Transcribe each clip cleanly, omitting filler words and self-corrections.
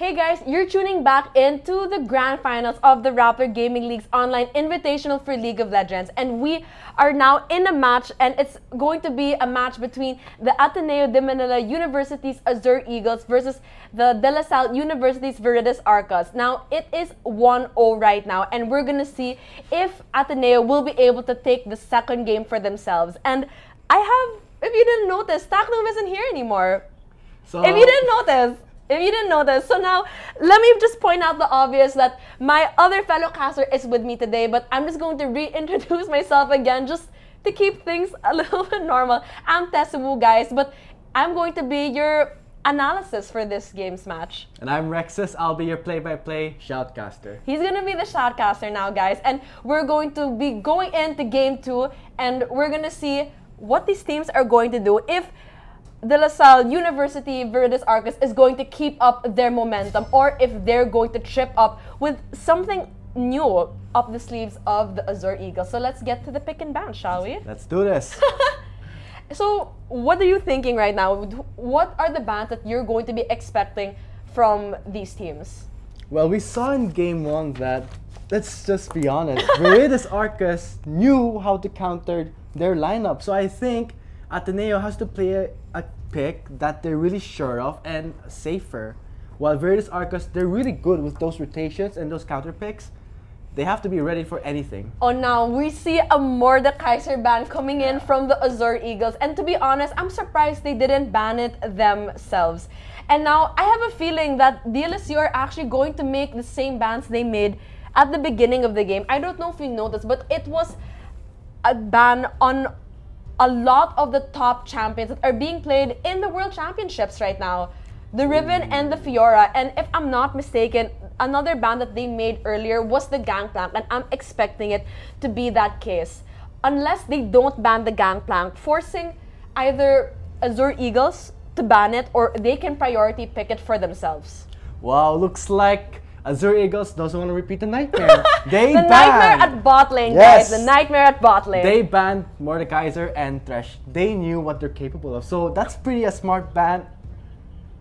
Hey guys, you're tuning back into the grand finals of the Rappler Gaming League's online invitational for League of Legends. And we are now in a match, and it's going to be a match between the Ateneo de Manila University's Azure Eagles versus the De La Salle University's Viridis Arcus. Now, it is 1-0 right now, and we're gonna see if Ateneo will be able to take the second game for themselves. And if you didn't notice, Taknum isn't here anymore. If you didn't notice, so now let me just point out the obvious that my other fellow caster is with me today, but I'm just going to reintroduce myself again just to keep things a little bit normal. I'm Tessawu, guys, but I'm going to be your analysis for this game's match. And I'm Rexus. I'll be your play-by-play shoutcaster. He's going to be the shoutcaster now, guys, and we're going to be going into Game 2, and we're going to see what these teams are going to do if De La Salle University Viridis Arcus is going to keep up their momentum, or if they're going to trip up with something new up the sleeves of the Azure Eagles. So let's get to the pick and ban, shall we? Let's do this. So what are you thinking right now? What are the bans that you're going to be expecting from these teams? Well, we saw in Game 1 that, let's just be honest, Viridis Arcus knew how to counter their lineup. So I think Ateneo has to play a pick that they're really sure of and safer. While Viridis Arcus, they're really good with those rotations and those counter picks. They have to be ready for anything. Oh, now we see a Mordekaiser ban coming in from the Azure Eagles. And to be honest, I'm surprised they didn't ban it themselves. And now I have a feeling that DLSU are actually going to make the same bans they made at the beginning of the game. I don't know if you noticed, but it was a ban on a lot of the top champions that are being played in the World Championships right now. The Riven and the Fiora. And if I'm not mistaken, another ban that they made earlier was the Gangplank, and I'm expecting it to be that case. Unless they don't ban the Gangplank, forcing either Azure Eagles to ban it, or they can priority pick it for themselves. Wow, looks like Azure Eagles doesn't want to repeat the nightmare. The nightmare at bot lane, yes, guys. The nightmare at bot lane. They banned Mordekaiser and Thresh. They knew what they're capable of. So that's pretty a smart ban.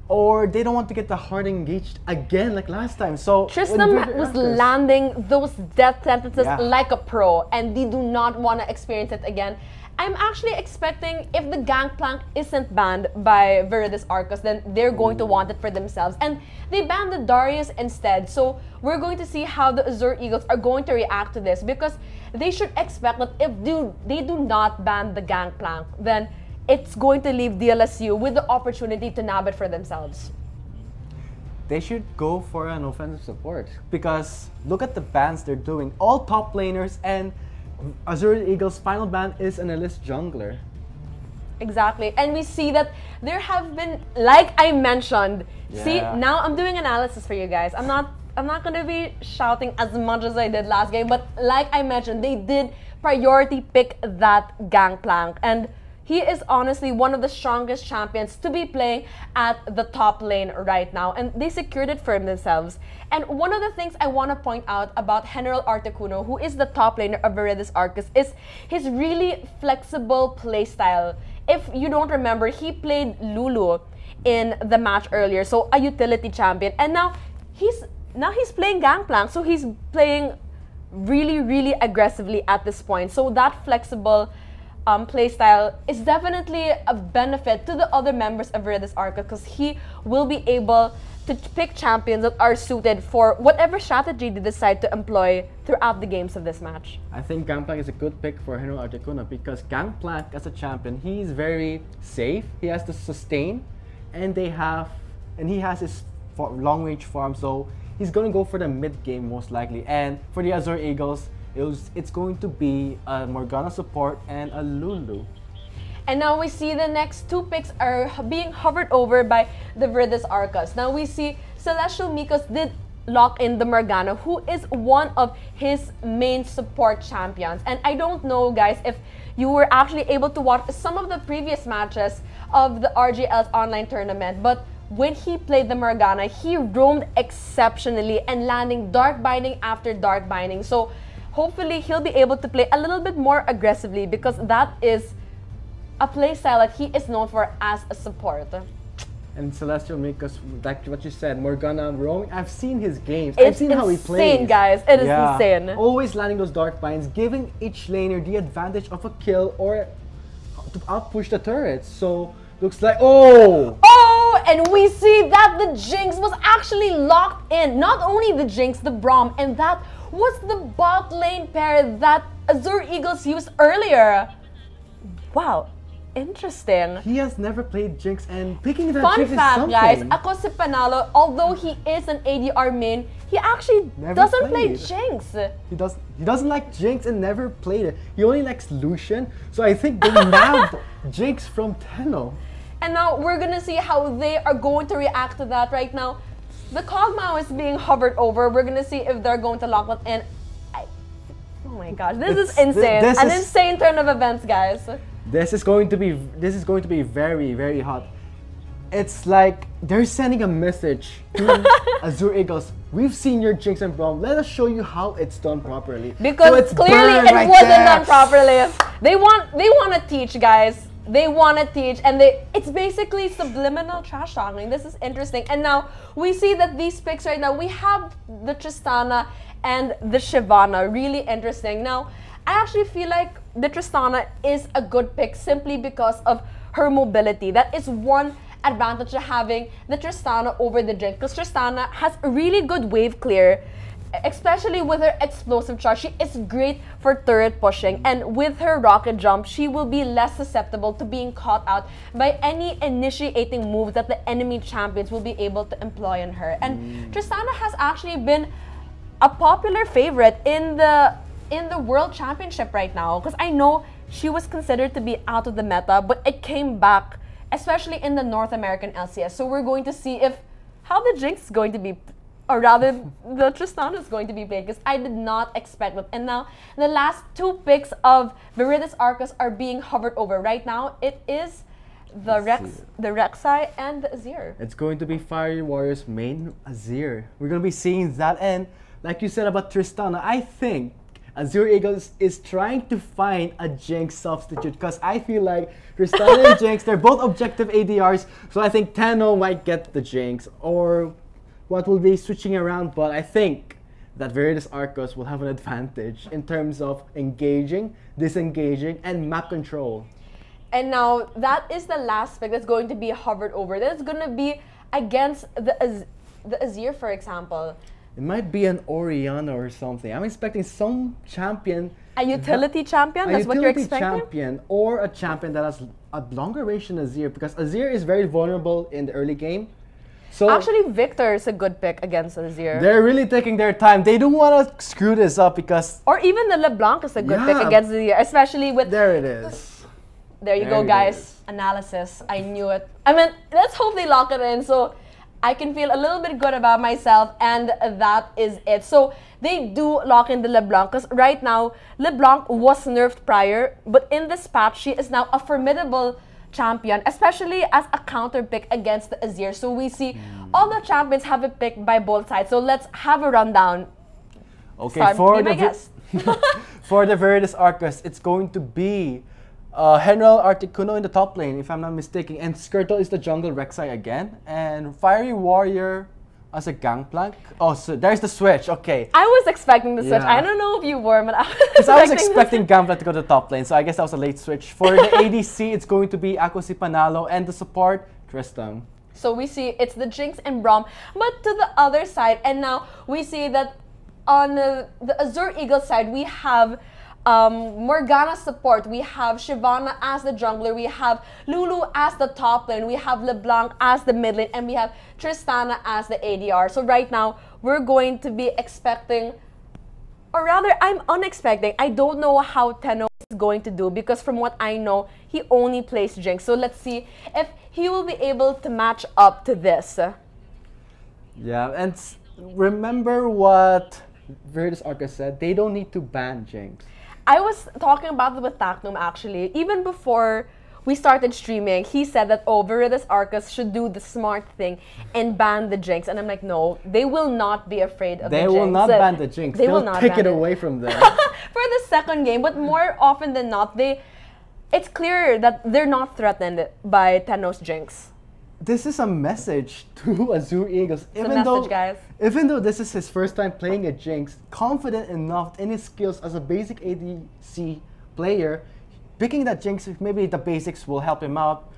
Or they don't want to get the hard engaged again like last time. So Tristan was landing those death sentences like a pro, and they do not want to experience it again. I'm actually expecting if the Gangplank isn't banned by Viridis Arcus, then they're going to want it for themselves. And they banned the Darius instead. So we're going to see how the Azure Eagles are going to react to this, because they should expect that if they do not ban the Gangplank, then it's going to leave DLSU with the opportunity to nab it for themselves. They should go for an offensive support, because look at the bans they're doing. All top laners, and Azure Eagles' final ban is an Elise jungler. Exactly. And we see that there have been, like I mentioned, see, now I'm doing analysis for you guys. I'm not going to be shouting as much as I did last game, but like I mentioned, they did priority pick that Gangplank, and he is honestly one of the strongest champions to be playing at the top lane right now, and they secured it for themselves. And one of the things I want to point out about General Articuno, who is the top laner of Viridis Arcus, is his really flexible playstyle. If you don't remember, he played Lulu in the match earlier, so a utility champion, and now he's playing Gangplank, so he's playing really aggressively at this point. So that flexible playstyle is definitely a benefit to the other members of Viridis Arcus, because he will be able to pick champions that are suited for whatever strategy they decide to employ throughout the games of this match. I think Gangplank is a good pick for General Articuno, because Gangplank as a champion, he's very safe. He has to sustain, and he has his long range farm, so he's going to go for the mid game most likely. And for the Azure Eagles, it's going to be a Morgana support and a Lulu. And now we see the next two picks are being hovered over by the Viridis Arcus. Now we see Celestial Mikos did lock in the Morgana, who is one of his main support champions. And I don't know, guys, if you were actually able to watch some of the previous matches of the RGL's online tournament, but when he played the Morgana, he roamed exceptionally and landing dark binding after dark binding. So hopefully he'll be able to play a little bit more aggressively, because that is a playstyle that he is known for as a support. And Celestial Mikos, like what you said, Morgana roaming. I've seen his games. It's I've seen how he plays. insane, guys. It is insane. Always landing those dark binds, giving each laner the advantage of a kill or to outpush the turrets. So looks like and we see that the Jinx was actually locked in. Not only the Jinx, the Braum, and that was the bot lane pair that Azure Eagles used earlier. Wow. Interesting. He has never played Jinx, and picking that Fun Jinx fact, is something. guys, ako si Panalo, although he is an ADR main, he actually doesn't play Jinx. He doesn't like Jinx and never played it. He only likes Lucian, so I think they nabbed Jinx from Tenno. And now we're gonna see how they are going to react to that. Right now, the Kog'Maw is being hovered over. We're gonna see if they're going to lock it in. Oh my gosh, this is insane. An insane turn of events, guys. This is going to be very, very hot. It's like they're sending a message to Azure Eagles. We've seen your Jinx and Braum. Let us show you how it's done properly. Because clearly it wasn't done properly. They want to teach, guys. They want to teach, and it's basically subliminal trash talking. This is interesting. And now we see that these picks right now, we have the Tristana and the Shyvana. Really interesting. Now, I actually feel like the Tristana is a good pick simply because of her mobility. That is one advantage of having the Tristana over the Jinx, because Tristana has a really good wave clear, especially with her explosive charge. She is great for turret pushing, and with her rocket jump, she will be less susceptible to being caught out by any initiating move that the enemy champions will be able to employ on her. And Tristana has actually been a popular favorite in the World Championship right now, because I know she was considered to be out of the meta, but it came back, especially in the North American LCS. So we're going to see how the Jinx is going to be, or rather the Tristana is going to be played, because I did not expect it. And now the last two picks of Viridis Arcus are being hovered over. Right now it is the Rek'Sai and the Azure. It's going to be Fiery Warriors main Azure. We're going to be seeing that, and like you said about Tristana, I think Azure Eagles is trying to find a Jinx substitute, because I feel like Tristana and Jinx, they're both objective ADRs, so I think Tenno might get the Jinx, or what will be switching around, but I think that Viridis Arcus will have an advantage in terms of engaging, disengaging, and map control. And now that is the last pick that's going to be hovered over. That's going to be against the Azure, for example. It might be an Orianna or something. I'm expecting some champion. A utility champion? That's what you're expecting? A utility champion, or a champion that has a longer range than Azure, because Azure is very vulnerable in the early game. So actually, Victor is a good pick against Azure. They're really taking their time. They don't want to screw this up, because... Or even the LeBlanc is a good pick against Azure, especially with... There it is. There you go, guys. Analysis. I knew it. I mean, let's hope they lock it in, so I can feel a little bit good about myself, and that is it. So they do lock in the LeBlanc, because right now, LeBlanc was nerfed prior, but in this patch, she is now a formidable champion, especially as a counter pick against the Azure. So we see all the champions have a pick by both sides. So let's have a rundown. Okay, for the Viridis Arcus, it's going to be General Articuno in the top lane, if I'm not mistaken, and Skirtle is the jungle Rek'Sai again, and Fiery Warrior as a gangplank. Oh, so there's the switch. Okay. I was expecting the switch. I don't know if you were, but I was expecting gangplank to go to the top lane, so I guess that was a late switch. For the ADC, it's going to be Ako si Panalo, and the support, Tristan. So we see it's the Jinx and Braum, but to the other side, and now we see that on the Azure Eagle side, we have Morgana support, we have Shyvana as the jungler, we have Lulu as the top lane, we have LeBlanc as the mid lane, and we have Tristana as the ADR. So right now, we're going to be expecting, or rather, I'm unexpecting. I don't know how Tenno is going to do, because from what I know, he only plays Jinx. So let's see if he will be able to match up to this. Yeah, and remember what Viridis Arcus said, they don't need to ban Jinx. I was talking about it with Taknum actually. Even before we started streaming, he said that, oh, Viridis Arcus should do the smart thing and ban the Jinx. And I'm like, no, they will not be afraid of the Jinx. They will not ban the Jinx. They will not take it away from them. For the second game, but more often than not, it's clear that they're not threatened by Tenno's Jinx. this is a message to Azure Eagles. It's a message, guys. Even though this is his first time playing a Jinx, confident enough in his skills as a basic ADC player, picking that Jinx, maybe the basics will help him out.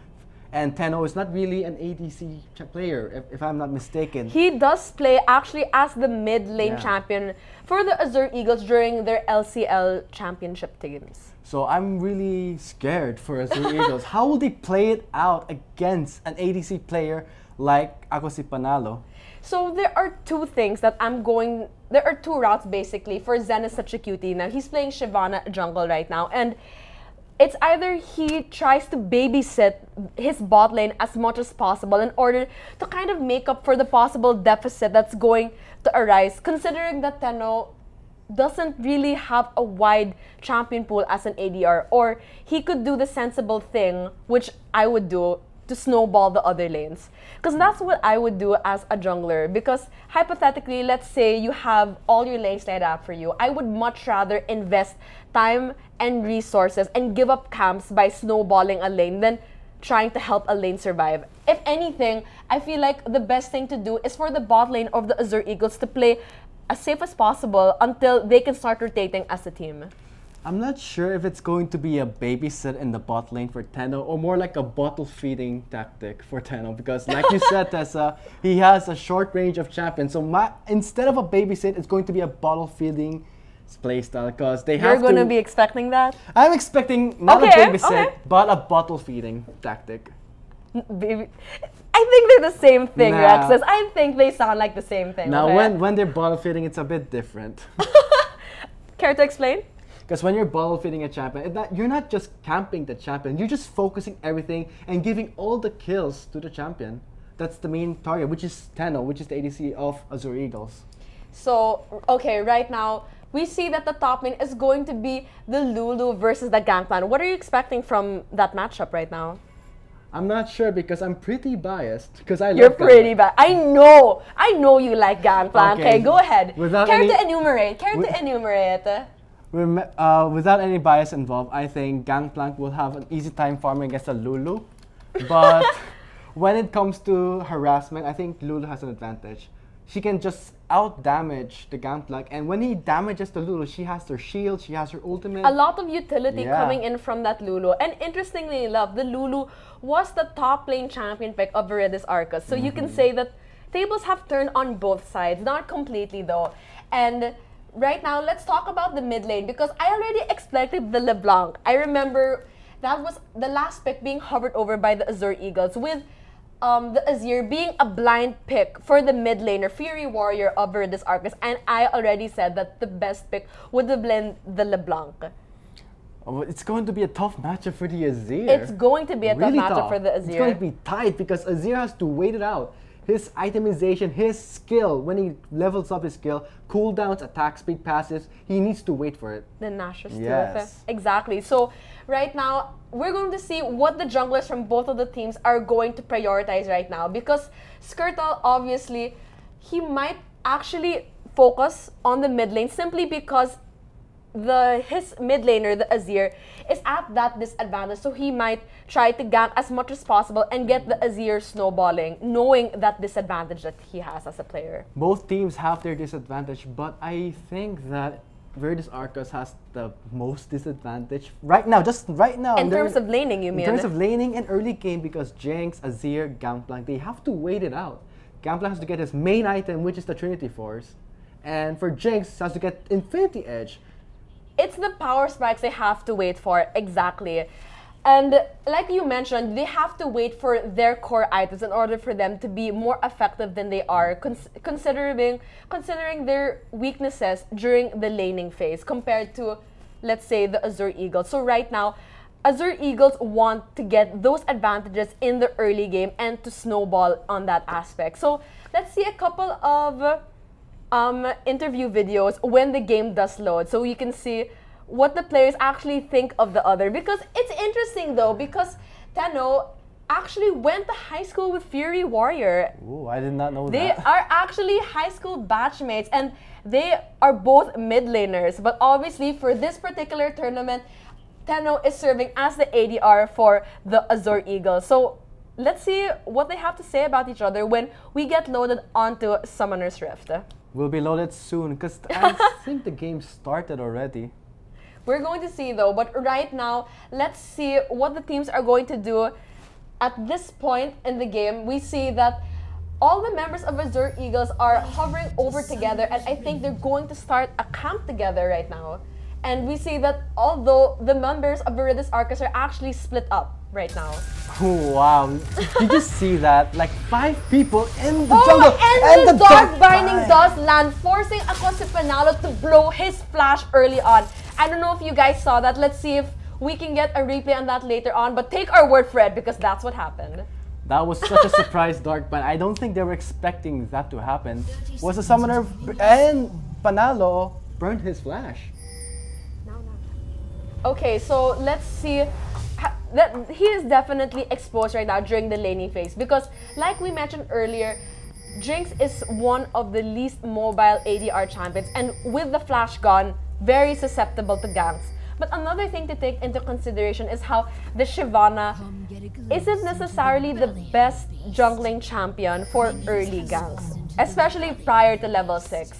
And Tenno is not really an ADC player, if I'm not mistaken. He does play actually as the mid lane champion for the Azure Eagles during their LCL championship teams. So I'm really scared for Azure Eagles. How will they play it out against an ADC player like Ako si Panalo? So there are two things that there are two routes basically for Zen is such a cutie. Now he's playing Shyvana jungle right now, and it's either he tries to babysit his bot lane as much as possible in order to kind of make up for the possible deficit that's going to arise, considering that Tenno doesn't really have a wide champion pool as an ADR, or he could do the sensible thing, which I would do, to snowball the other lanes. Because that's what I would do as a jungler. Because hypothetically, let's say you have all your lanes laid out for you. I would much rather invest time and resources and give up camps by snowballing a lane than trying to help a lane survive. If anything, I feel like the best thing to do is for the bot lane of the Azure Eagles to play as safe as possible until they can start rotating as a team. I'm not sure if it's going to be a babysit in the bot lane for Tenno or more like a bottle feeding tactic for Tenno, because like you said, Tessa, he has a short range of champions. So instead of a babysit, it's going to be a bottle feeding playstyle, because they have to... You're going to be expecting that? I'm expecting not a babysit, but a bottle feeding tactic. Baby, I think they're the same thing, Rexus. I think they sound like the same thing. Now, when they're bottle feeding, it's a bit different. Care to explain? Because when you're bottle feeding a champion, you're not just camping the champion, you're just focusing everything and giving all the kills to the champion. That's the main target, which is Tenno, which is the ADC of Azure Eagles. So, okay, right now, we see that the top lane is going to be the Lulu versus the Gangplank. What are you expecting from that matchup right now? I'm not sure because I'm pretty biased. Because You're pretty biased. I know you like Gangplank. Okay, go ahead. Care to enumerate. Without any bias involved, I think Gangplank will have an easy time farming against a Lulu. But when it comes to harassment, I think Lulu has an advantage. She can just out-damage the Gangplank, and when he damages the Lulu, she has her shield, she has her ultimate. A lot of utility coming in from that Lulu. And interestingly enough, the Lulu was the top lane champion pick of Viridis Arcus. So you can say that tables have turned on both sides, not completely though. And right now, let's talk about the mid lane, because I already expected the LeBlanc. I remember that was the last pick being hovered over by the Azure Eagles, with the Azure being a blind pick for the mid laner, Fury Warrior of Viridis Arcus, and I already said that the best pick would have been the LeBlanc. Oh, it's going to be a tough matchup for the Azure. It's going to be a tough matchup for the Azure. It's going to be tight because Azure has to wait it out. His itemization, his skill, when he levels up his skill, cooldowns, attack speed, passes, he needs to wait for it. The Nashor's effect. Exactly. So right now, we're going to see what the junglers from both of the teams are going to prioritize right now, because Skirtle, obviously, he might actually focus on the mid lane simply because his mid laner, the Azure, is at that disadvantage. So he might try to gank as much as possible and get the Azure snowballing, knowing that disadvantage that he has as a player. Both teams have their disadvantage, but I think that Viridis Arcus has the most disadvantage right now, just right now. In terms of laning, you mean? In terms of laning and early game, because Jinx, Azure, Gangplank, they have to wait it out. Gangplank has to get his main item, which is the Trinity Force. And for Jinx, has to get Infinity Edge. It's the power spikes they have to wait for, exactly. And like you mentioned, they have to wait for their core items in order for them to be more effective than they are, considering their weaknesses during the laning phase compared to, let's say, the Azure Eagles. So right now, Azure Eagles want to get those advantages in the early game and to snowball on that aspect. So let's see a couple of interview videos when the game does load, so you can see what the players actually think of the other. Because it's interesting though, because Tenno actually went to high school with Fury Warrior. Ooh, I did not know that. They are actually high school batchmates, and they are both mid laners. But obviously for this particular tournament, Tenno is serving as the ADR for the Azure Eagles. So let's see what they have to say about each other when we get loaded onto Summoner's Rift. We'll be loaded soon because I think the game started already. We're going to see though, but right now, let's see what the teams are going to do. At this point in the game, we see that all the members of Azure Eagles are hovering over together, and I think they're going to start a camp together right now. And we see that although the members of Viridis Arcus are actually split up right now. Oh, wow. Did you see that? Like 5 people in the jungle. And the Dark Binding does land, forcing Ako si Panalo to blow his flash early on. I don't know if you guys saw that. Let's see if we can get a replay on that later on. But take our word for it because that's what happened. That was such a surprise Dark Bind. I don't think they were expecting that to happen. Was a summoner and Panalo burned his flash. Okay, so let's see. That he is definitely exposed right now during the laning phase because, like we mentioned earlier, Jinx is one of the least mobile ADR champions, and with the flash gun, very susceptible to ganks. But another thing to take into consideration is how the Shyvana isn't necessarily the best jungling champion for early ganks, especially prior to level 6.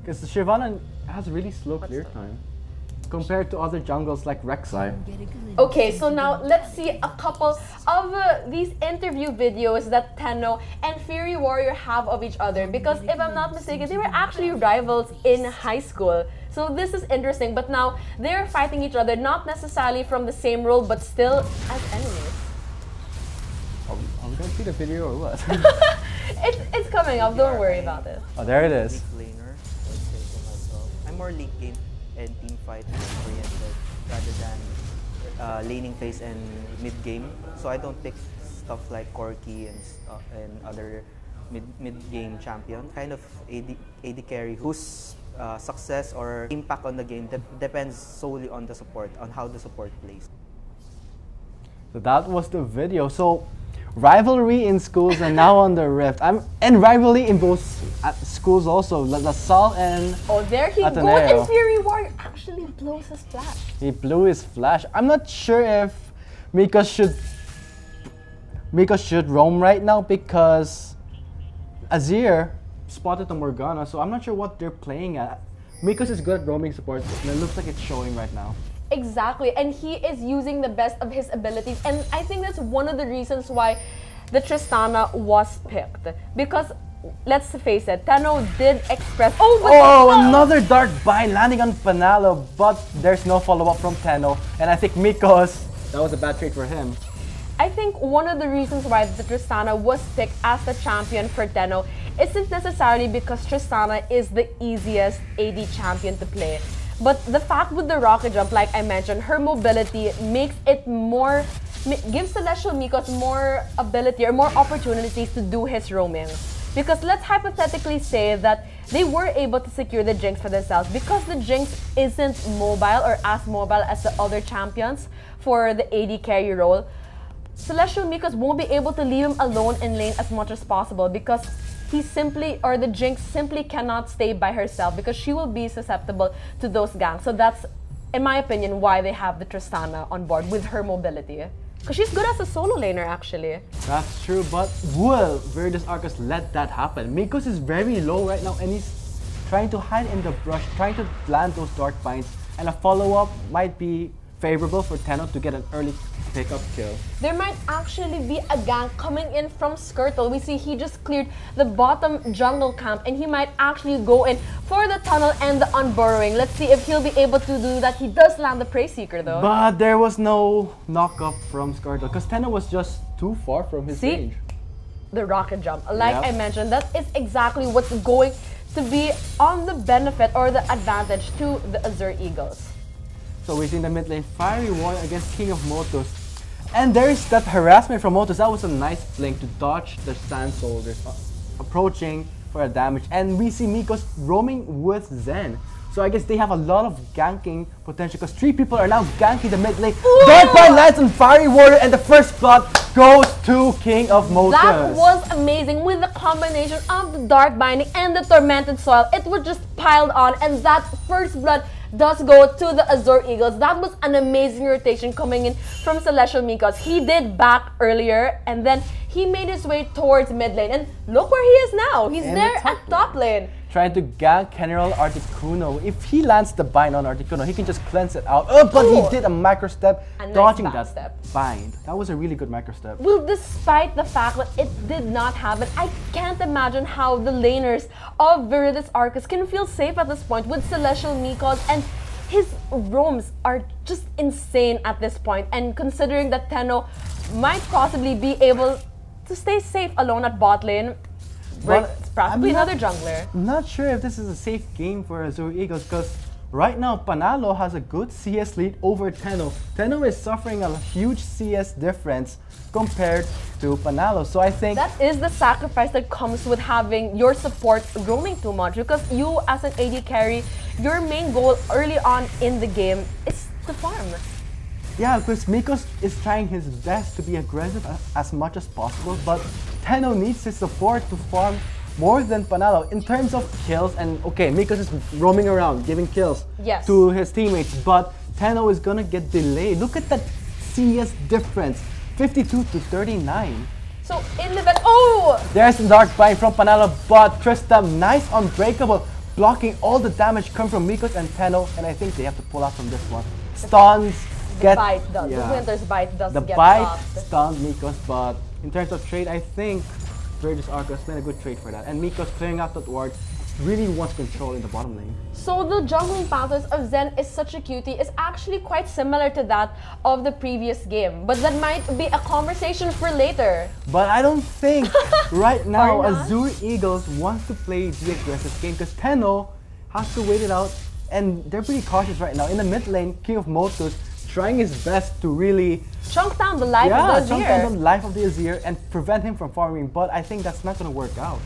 Because the Shyvana has really slow clear time compared to other jungles like Rek'Sai. Okay, so now let's see a couple of these interview videos that Tenno and Fury Warrior have of each other, because if I'm not mistaken, they were actually rivals in high school. So this is interesting, but now they're fighting each other, not necessarily from the same role, but still as enemies. Are we gonna see the video or what? It's coming up, don't worry about it. Oh, there it is. Laner, I'm more late game and team fight oriented rather than laning phase and mid game. So I don't pick stuff like Corki and other mid game champion. Kind of AD carry whose success or impact on the game depends solely on the support, on how the support plays. So that was the video. So rivalry in schools and now on the Rift. And rivalry in both schools also. LaSalle and there he Ateneo. goes, and Fury Warrior actually blows his flash. He blew his flash. I'm not sure if Mika should roam right now because Azure spotted the Morgana, so I'm not sure what they're playing at. Mikos is good at roaming support, and it looks like it's showing right now. Exactly, and he is using the best of his abilities, and I think that's one of the reasons why the Tristana was picked. Because, let's face it, Tenno did express... Another Dark Bind landing on Panalo, but there's no follow-up from Tenno, and I think Mikos, that was a bad trade for him. I think one of the reasons why the Tristana was picked as the champion for Tenno isn't necessarily because Tristana is the easiest AD champion to play. But the fact with the rocket jump, like I mentioned, her mobility makes it more, gives Celestial Mikos more ability or more opportunities to do his roaming. Because let's hypothetically say that they were able to secure the Jinx for themselves because the Jinx isn't mobile or as mobile as the other champions for the AD carry role. Celestial Mikos won't be able to leave him alone in lane as much as possible because the Jinx simply cannot stay by herself because she will be susceptible to those ganks. So that's, in my opinion, why they have the Tristana on board with her mobility. Because she's good as a solo laner, actually. That's true, but will Viridis Arcus let that happen? Mikos is very low right now and he's trying to hide in the brush, trying to land those Dark Binds, and a follow-up might be favorable for Tenno to get an early pick-up kill. There might actually be a gank coming in from Skirtle. We see he just cleared the bottom jungle camp and he might actually go in for the tunnel and the unburrowing. Let's see if he'll be able to do that. He does land the Prey Seeker though. But there was no knock-up from Skirtle because Tenno was just too far from his range. The rocket jump. Like I mentioned, that is exactly what's going to be on the benefit or the advantage to the Azure Eagles. So we see in the mid lane, Fiery Warrior against King of Motos. And there's that harassment from Motos. That was a nice blink to dodge the Sand Soldiers approaching for a damage. And we see Mikos roaming with Zen. So I guess they have a lot of ganking potential because 3 people are now ganking the mid lane. Dark Bind lands on Fiery Warrior and the first blood goes to King of Motos. That was amazing with the combination of the Dark Binding and the Tormented Soil. It was just piled on and that first blood does go to the Azure Eagles. That was an amazing rotation coming in from Celestial Mikos. He did back earlier, and then he made his way towards mid lane. And look where he is now. He's there at top lane. Trying to gank General Articuno. If he lands the bind on Articuno, he can just cleanse it out. Oh, but he did a micro step, dodging nice that bind. That was a really good micro step. Well, despite the fact that it did not happen, I can't imagine how the laners of Viridis Arcus can feel safe at this point with Celestial Mikos, and his roams are just insane at this point. And considering that Tenno might possibly be able to stay safe alone at bot lane, it's probably another jungler. I'm not sure if this is a safe game for Azure Eagles, because right now Panalo has a good CS lead over Tenno. Tenno is suffering a huge CS difference compared to Panalo. So I think that is the sacrifice that comes with having your support roaming too much, because you as an AD carry, your main goal early on in the game is to farm. Yeah, because Mikos is trying his best to be aggressive as much as possible, but Tenno needs his support to farm more than Panalo in terms of kills. And okay, Mikos is roaming around, giving kills to his teammates, but Tenno is gonna get delayed. Look at that CS difference, 52 to 39. So in the event, there's the dark bind from Panalo, but Tristam, nice unbreakable, blocking all the damage come from Mikos and Tenno, and I think they have to pull out from this one. Stuns. The Winter's bite does get stunned Mikos, but in terms of trade, I think Viridis Arcus made a good trade for that. And Mikos clearing out that ward really wants control in the bottom lane. So the jungling patterns of Zen is such a cutie is actually quite similar to that of the previous game. But that might be a conversation for later. But I don't think right now Azure Eagles wants to play the aggressive game, because Tenno has to wait it out, and they're pretty cautious right now. In the mid lane, King of Motus trying his best to really chunk down the life of the Azure. Chunk down the life of the Azure and prevent him from farming, but I think that's not going to work out.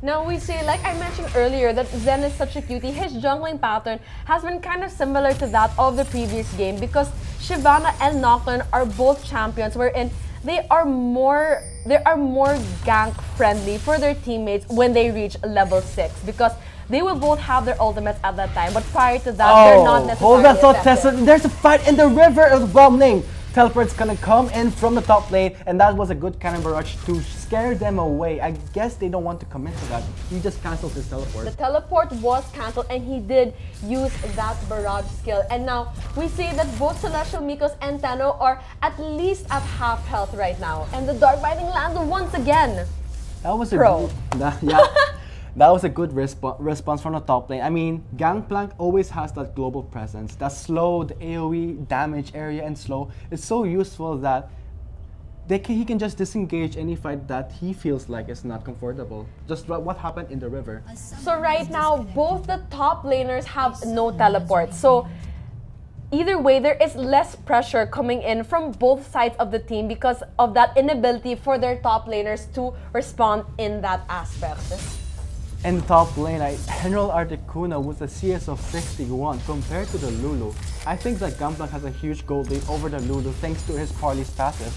Now we see, like I mentioned earlier, that Zen is such a cutie. His jungling pattern has been kind of similar to that of the previous game, because Shyvana and Nocturne are both champions wherein they are more gank friendly for their teammates when they reach level 6, because they will both have their ultimates at that time, but prior to that, they're not necessarily hold that thought, Tessa. There's a fight in the river of the bottom lane. Teleport's gonna come in from the top lane, and that was a good cannon barrage to scare them away. I guess they don't want to commit to that. He just cancelled his teleport. The teleport was cancelled, and he did use that barrage skill. And now we see that both Celestial Mikos and Tenno are at least at half health right now. And the Dark Binding landed once again. That was a That was a good response from the top lane. I mean, Gangplank always has that global presence. That slow, the AoE damage area and slow is so useful that he can just disengage any fight that he feels like is not comfortable. Just what happened in the river. So right now, both the top laners have no teleport. So either way, there is less pressure coming in from both sides of the team because of that inability for their top laners to respond in that aspect. In the top lane, General Articuno with a CS of 61 compared to the Lulu. I think that Gangplank has a huge gold lead over the Lulu thanks to his Parley's passive.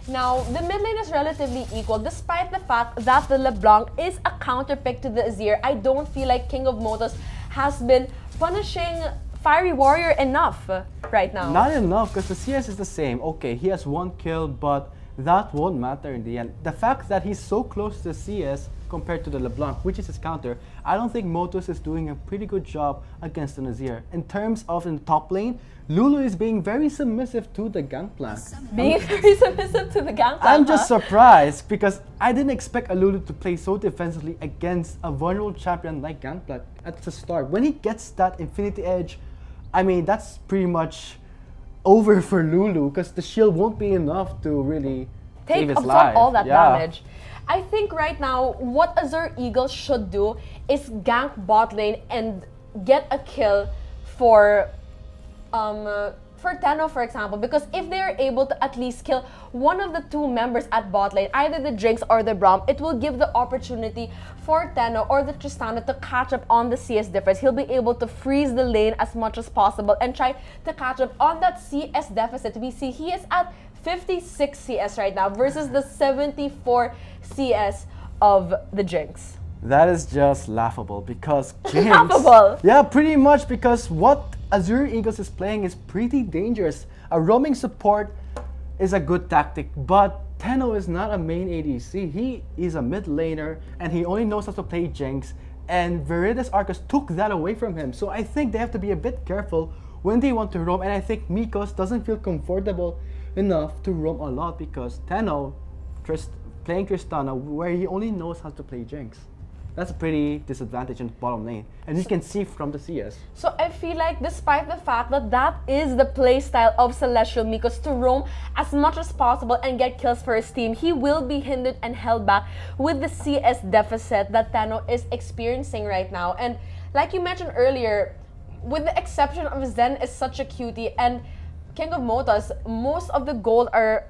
Now, the mid lane is relatively equal despite the fact that the LeBlanc is a counter pick to the Azure. I don't feel like King of Motos has been punishing Fiery Warrior enough right now. Not enough, because the CS is the same. Okay, he has 1 kill, but that won't matter in the end. The fact that he's so close to CS compared to the LeBlanc, which is his counter, I don't think Motus is doing a pretty good job against the Azure. In terms of in the top lane, Lulu is being very submissive to the Gangplank. Being very submissive to the Gangplank? I'm just surprised because I didn't expect a Lulu to play so defensively against a vulnerable champion like Gangplank at the start. When he gets that Infinity Edge, I mean, that's pretty much over for Lulu because the shield won't be enough to really save his life. All that damage. I think right now, what Azure Eagles should do is gank bot lane and get a kill for Tenno, for example, because if they're able to at least kill one of the 2 members at bot lane, either the Jinx or the Braum, it will give the opportunity for Tenno or the Tristana to catch up on the CS difference. He'll be able to freeze the lane as much as possible and try to catch up on that CS deficit. We see he is at 56 CS right now versus the 74 CS of the Jinx. That is just laughable because Jinx... Laughable? Yeah, pretty much, because what Azure Eagles is playing is pretty dangerous. A roaming support is a good tactic, but Tenno is not a main ADC. He is a mid laner, and he only knows how to play Jinx, and Viridis Arcus took that away from him. So I think they have to be a bit careful when they want to roam, and I think Mikos doesn't feel comfortable enough to roam a lot because Tenno playing Tristana where he only knows how to play Jinx. That's a pretty disadvantage in bottom lane, and you can see from the CS. So I feel like despite the fact that that is the playstyle of Celestial Mikos to roam as much as possible and get kills for his team, he will be hindered and held back with the CS deficit that Tenno is experiencing right now. And like you mentioned earlier, with the exception of Zen is such a cutie and King of Motas, most of the gold are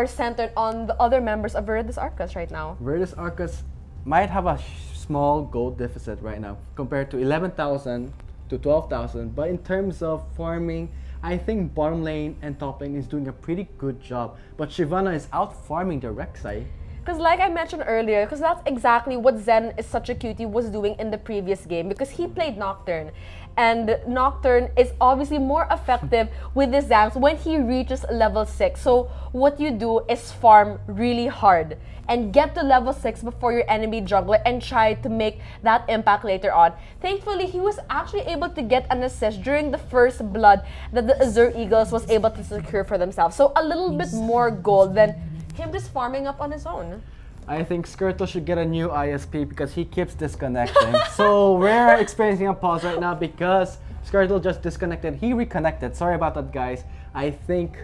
centered on the other members of Viridis Arcus right now. Viridis Arcus might have a small gold deficit right now compared to 11,000 to 12,000, but in terms of farming, I think bottom lane and top lane is doing a pretty good job. But Shyvana is out farming the Rek'Sai. Because like I mentioned earlier, because that's exactly what Zen is such a cutie was doing in the previous game, because he played Nocturne. And Nocturne is obviously more effective with his Zangs when he reaches level 6. So what you do is farm really hard and get to level 6 before your enemy jungler and try to make that impact later on. Thankfully, he was actually able to get an assist during the first blood that the Azure Eagles was able to secure for themselves. So a little bit more gold than him just farming up on his own. I think Skirtle should get a new ISP because he keeps disconnecting. So we're experiencing a pause right now because Skirtle just disconnected. He reconnected. Sorry about that, guys. I think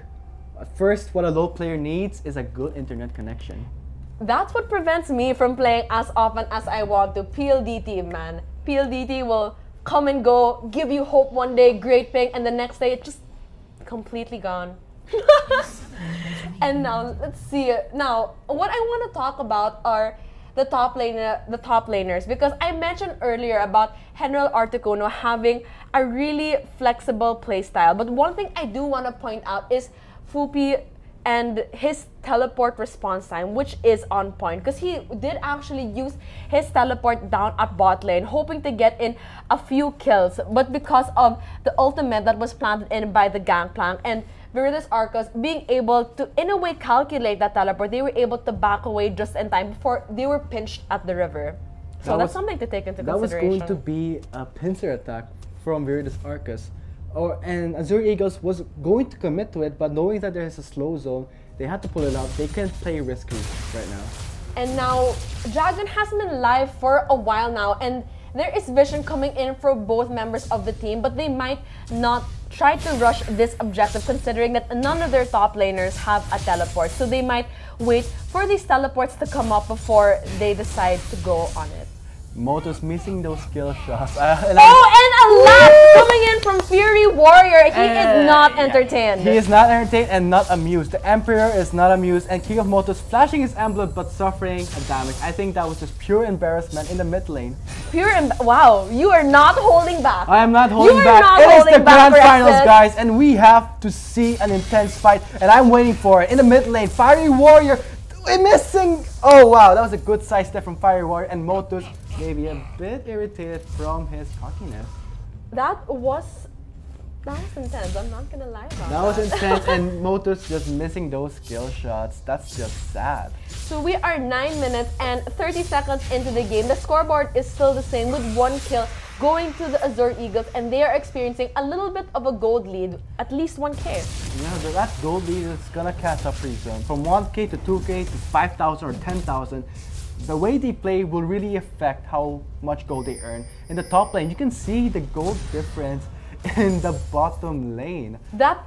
first what a LoL player needs is a good internet connection. That's what prevents me from playing as often as I want to. PLDT, man. PLDT will come and go, give you hope one day, great ping, and the next day it's just completely gone. And now let's see. Now, what I want to talk about are the top laners, because I mentioned earlier about General Articuno having a really flexible playstyle. But one thing I do want to point out is Fupi and his teleport response time, which is on point, because he did actually use his teleport down at bot lane, hoping to get in a few kills. But because of the ultimate that was planted in by the Gangplank and Viridis Arcus being able to, in a way, calculate that teleport, they were able to back away just in time before they were pinched at the river. So that's something to take into consideration. That was going to be a pincer attack from Viridis Arcus. And Azure Eagles was going to commit to it, but knowing that there is a slow zone, they had to pull it out. They can't play risky right now. And now, Dragon has been live for a while now, and there is vision coming in for both members of the team, but they might not try to rush this objective considering that none of their top laners have a teleport. So they might wait for these teleports to come up before they decide to go on it. Moto's missing those skill shots. And a lot coming in from Fury Warrior. He is not entertained. He is not entertained and not amused. The Emperor is not amused, and King of Motos flashing his emblem but suffering a damage. I think that was just pure embarrassment in the mid lane. Wow, you are not holding back. I am not holding back. It is the grand finals, guys, and we have to see an intense fight, and I'm waiting for it. In the mid lane, Fiery Warrior missing. Oh wow, that was a good side step from Fiery Warrior, and Motos maybe a bit irritated from his cockiness. That was intense. I'm not gonna lie about that. That was intense, and Motos just missing those skill shots. That's just sad. So we are 9 minutes and 30 seconds into the game. The scoreboard is still the same with 1 kill going to the Azure Eagles, and they are experiencing a little bit of a gold lead, at least 1K. Yeah, that gold lead is gonna catch up pretty soon. From 1K to 2K to 5,000 or 10,000. The way they play will really affect how much gold they earn. In the top lane, you can see the gold difference in the bottom lane. That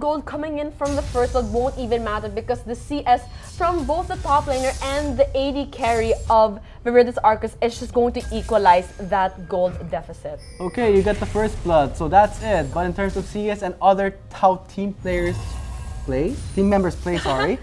gold coming in from the first blood won't even matter because the CS from both the top laner and the AD carry of Viridis Arcus is just going to equalize that gold deficit. Okay, you got the first blood, so that's it. But in terms of CS and other how team members play, sorry.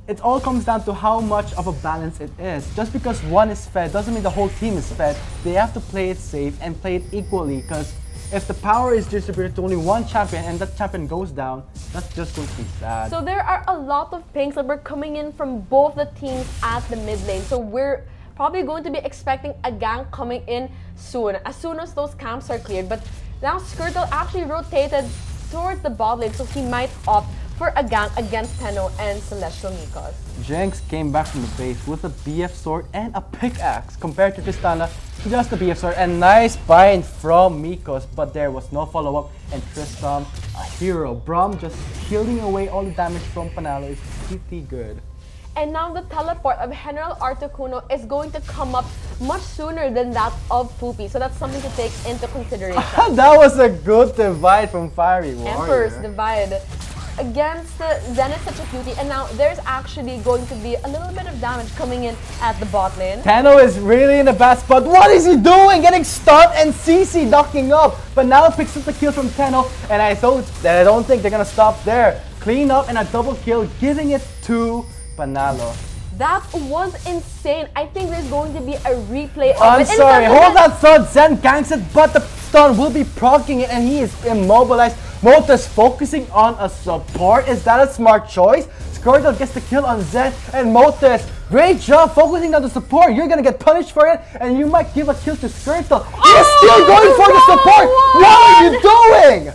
It all comes down to how much of a balance it is. Just because one is fed doesn't mean the whole team is fed. They have to play it safe and play it equally, because if the power is distributed to only one champion and that champion goes down, that's just going to be sad. So there are a lot of pings that were coming in from both the teams at the mid lane. So we're probably going to be expecting a gank coming in soon as those camps are cleared. But Now Skirtle actually rotated towards the bot lane, so he might opt for a gank against Tenno and Celestial Nikos. Jinx came back from the base with a BF sword and a pickaxe compared to Tristana, just a BF sword and nice bind from Mikos, but there was no follow-up and Tristan, a hero. Braum just peeling away all the damage from Panalo is pretty good. And now the teleport of General Articuno is going to come up much sooner than that of Poopy, so that's something to take into consideration. That was a good divide from Fiery Warrior. Emperor's Divide against Zenith Such a Cutie, and now there's actually going to be a little bit of damage coming in at the bot lane. Tenno is really in a bad spot. What is he doing? Getting stunned and CC ducking up. But now picks up the kill from Tenno, and I don't think they're gonna stop there. Clean up and a double kill, giving it to Panalo. That was insane. I think there's going to be a replay of I'm it. sorry, hold that thought. Zen ganks it, but the stun will be proccing it and he is immobilized. Motus focusing on a support. Is that a smart choice? Skirtle gets the kill on Zen and Motus. Great job focusing on the support. You're gonna get punished for it and you might give a kill to Skirtle. He's still going for the support. What are you doing?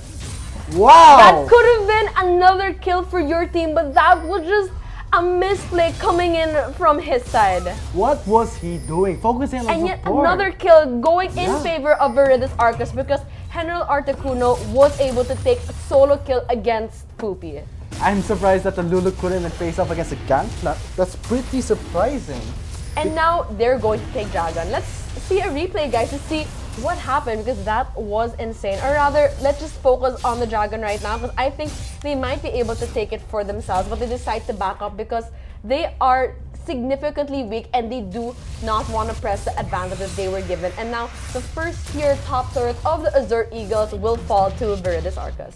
Wow. That could have been another kill for your team, but that was just a misplay coming in from his side. What was he doing? Focusing on the and support. yet another kill going in favor of Viridis Arcus because General Articuno was able to take a solo kill against Poopy. I'm surprised that the Lulu couldn't even face off against a gank. That's pretty surprising. And now they're going to take Dragon. Let's see a replay, guys, to see what happened because that was insane. Or rather, let's just focus on the Dragon right now because I think they might be able to take it for themselves, but they decide to back up because they are significantly weak and they do not want to press the advantage that they were given. And now the first tier top turret of the Azure Eagles will fall to Viridis Arcus.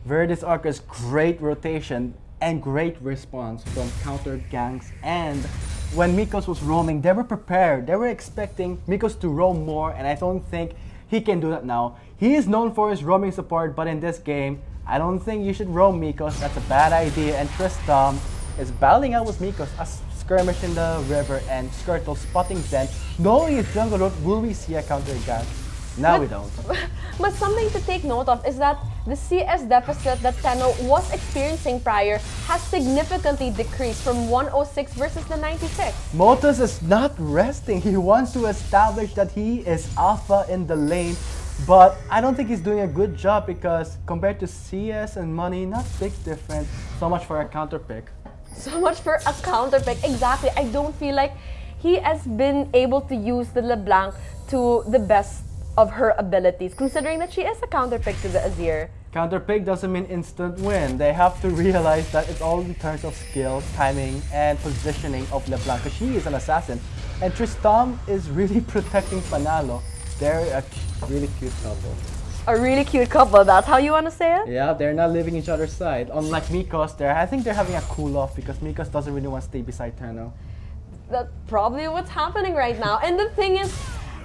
Viridis Arcus, great rotation and great response from counter ganks, and when Mikos was roaming, they were prepared. They were expecting Mikos to roam more, and I don't think he can do that now. He is known for his roaming support, but in this game, I don't think you should roam Mikos. That's a bad idea, and Tristan is battling out with Mikos. A skirmish in the river, and Skirtle spotting Zen. Knowing his jungle route, will we see a counter gank? Now we don't. But something to take note of is that the CS deficit that Tenno was experiencing prior has significantly decreased from 106 versus the 96. Motus is not resting. He wants to establish that he is alpha in the lane, but I don't think he's doing a good job because compared to CS and money, not big difference. So much for a counter pick. So much for a counter pick. Exactly. I don't feel like he has been able to use the LeBlanc to the best of her abilities, considering that she is a counter pick to the Azure. Counter pick doesn't mean instant win. They have to realize that it's all in terms of skill, timing, and positioning of LeBlanc, because she is an assassin. And Tristan is really protecting Panalo. They're a really cute couple. A really cute couple, that's how you want to say it? Yeah, they're not leaving each other's side. Unlike Mikos, I think they're having a cool off because Mikos doesn't really want to stay beside Tenno. That's probably what's happening right now. And the thing is,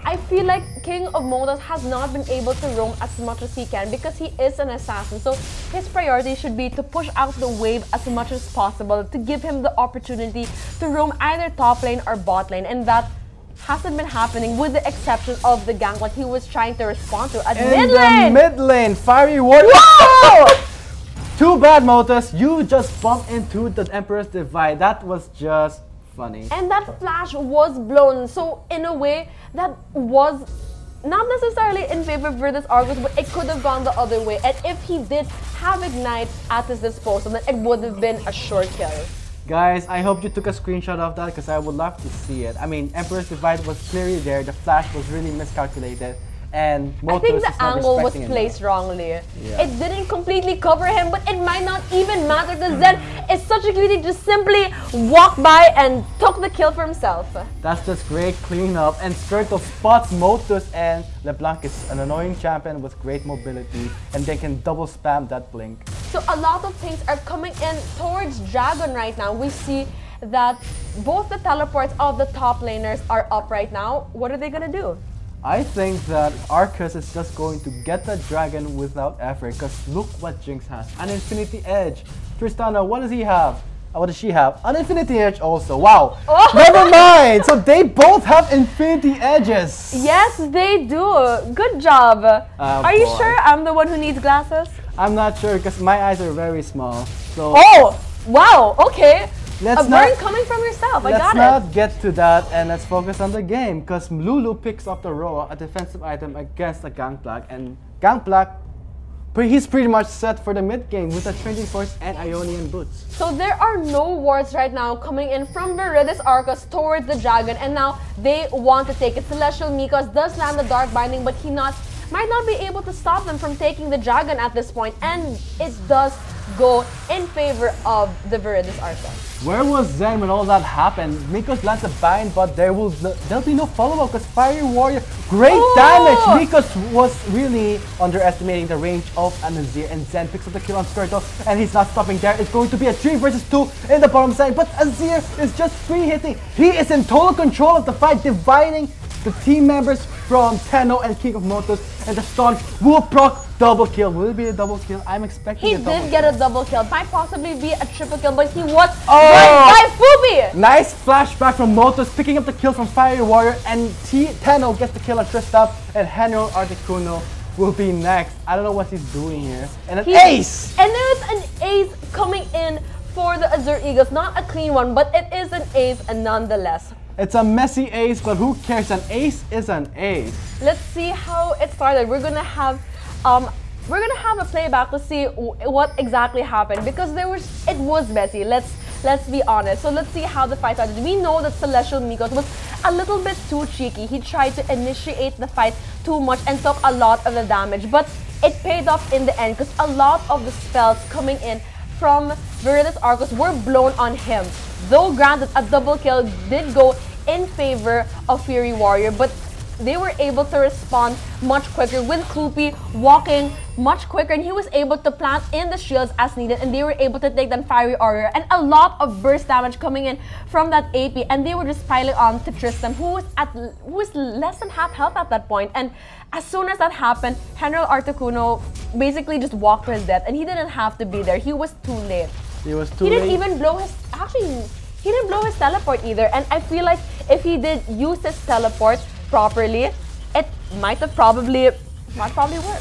I feel like King of Modas has not been able to roam as much as he can because he is an assassin. So his priority should be to push out the wave as much as possible to give him the opportunity to roam either top lane or bot lane. And that hasn't been happening with the exception of the gank that he was trying to respond to at mid lane. In the mid lane, Fiery Warrior. Whoa! Too bad, Motus. You just bumped into the Emperor's Divide. That was just funny. And that flash was blown, so in a way that was not necessarily in favor of Viridis Arcus, but it could have gone the other way. And if he did have Ignite at his disposal, then it would have been a short kill. Guys, I hope you took a screenshot of that because I would love to see it. I mean, Emperor's Divide was clearly there, the flash was really miscalculated. And I think the angle was placed wrongly. Yeah. It didn't completely cover him, but it might not even matter because Zen is such a cutie, just simply walked by and took the kill for himself. That's just great cleanup. And Skirtle spots Motus, and LeBlanc is an annoying champion with great mobility, and they can double spam that blink. So a lot of things are coming in towards Dragon right now. We see that both the teleports of the top laners are up right now. What are they gonna do? I think that Arcus is just going to get the dragon without effort because look what Jinx has. An Infinity Edge. Tristana, what does he have? what does she have? An Infinity Edge also. Wow. Oh. Never mind. So they both have Infinity Edges. Yes, they do. Good job. Are you boy. sure I'm the one who needs glasses? I'm not sure because my eyes are very small. So Oh, wow. Okay. Let's A burn coming from yourself. I got let's not get to that and let's focus on the game because Lulu picks up the Roa, a defensive item against the Gangplank, and Gangplank, he's pretty much set for the mid game with the Changing Force and Ionian Boots. So there are no wards right now coming in from Viridis Arcus towards the dragon, and now they want to take it. Celestial Mikos does land the Dark Binding, but he might not be able to stop them from taking the dragon at this point, and it does go in favor of the Viridis Arcus. Where was Zen when all that happened? Mikos lands a bind, but there'll be no follow-up because Fiery Warrior, great damage! Mikos was really underestimating the range of an Azure, and Zen picks up the kill on Skirtle, and he's not stopping there. It's going to be a 3 versus 2 in the bottom side, but Azure is just free hitting. He is in total control of the fight, dividing the team members from Tenno and King of Motos, and the stun will proc double kill. Will it be a double kill? I'm expecting He a double kill. did get a double kill. Might possibly be a triple kill, but he was Oh! by Fubi! Nice flashback from Motos, picking up the kill from Fiery Warrior, and Tenno gets the kill on Tristram, and Henry Articuno will be next. I don't know what he's doing here. And an ace! And there's an ace coming in for the Azure Eagles. Not a clean one, but it is an ace nonetheless. It's a messy ace, but who cares? An ace is an ace. Let's see how it started. We're gonna have a playback to see what exactly happened because it was messy. Let's be honest. So let's see how the fight started. We know that Celestial Mikos was a little bit too cheeky. He tried to initiate the fight too much and took a lot of the damage, but it paid off in the end because a lot of the spells coming in from Viridis Arcus were blown on him. Though granted, a double kill did go in favor of Fury Warrior, but they were able to respond much quicker with Kloopy walking much quicker, and he was able to plant in the shields as needed, and they were able to take down Fiery Warrior, and a lot of burst damage coming in from that AP, and they were just piling on to Tristram, who was less than half health at that point. And as soon as that happened, General Articuno basically just walked to his death, and he didn't have to be there. He was too late. He was too He late. didn't even blow his... Actually, he didn't blow his teleport either. And I feel like if he did use his teleport properly, it might probably work.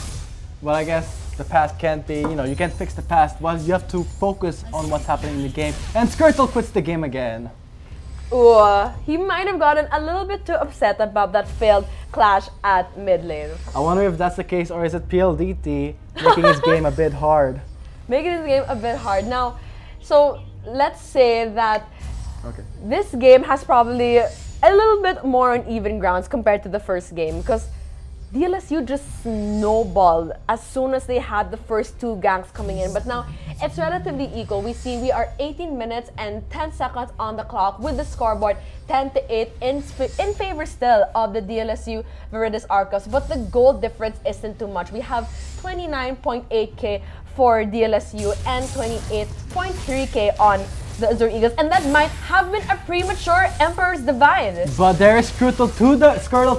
Well, I guess the past can't be, you can't fix the past. Well, you have to focus on what's happening in the game. And Skirtle quits the game again. Ooh, he might have gotten a little bit too upset about that failed clash at mid lane. I wonder if that's the case, or is it PLDT making his game a bit hard? Making his game a bit hard. Now, so let's say that this game has probably a little bit more on even grounds compared to the first game, because DLSU just snowballed as soon as they had the first 2 ganks coming in. But now it's relatively equal. We see we are 18 minutes and 10 seconds on the clock with the scoreboard 10-8 in favor still of the DLSU Viridis Arcus. But the goal difference isn't too much. We have 29.8k for DLSU and 28.3k on the Azure Eagles, and that might have been a premature Emperor's Divide. But there is Skirtle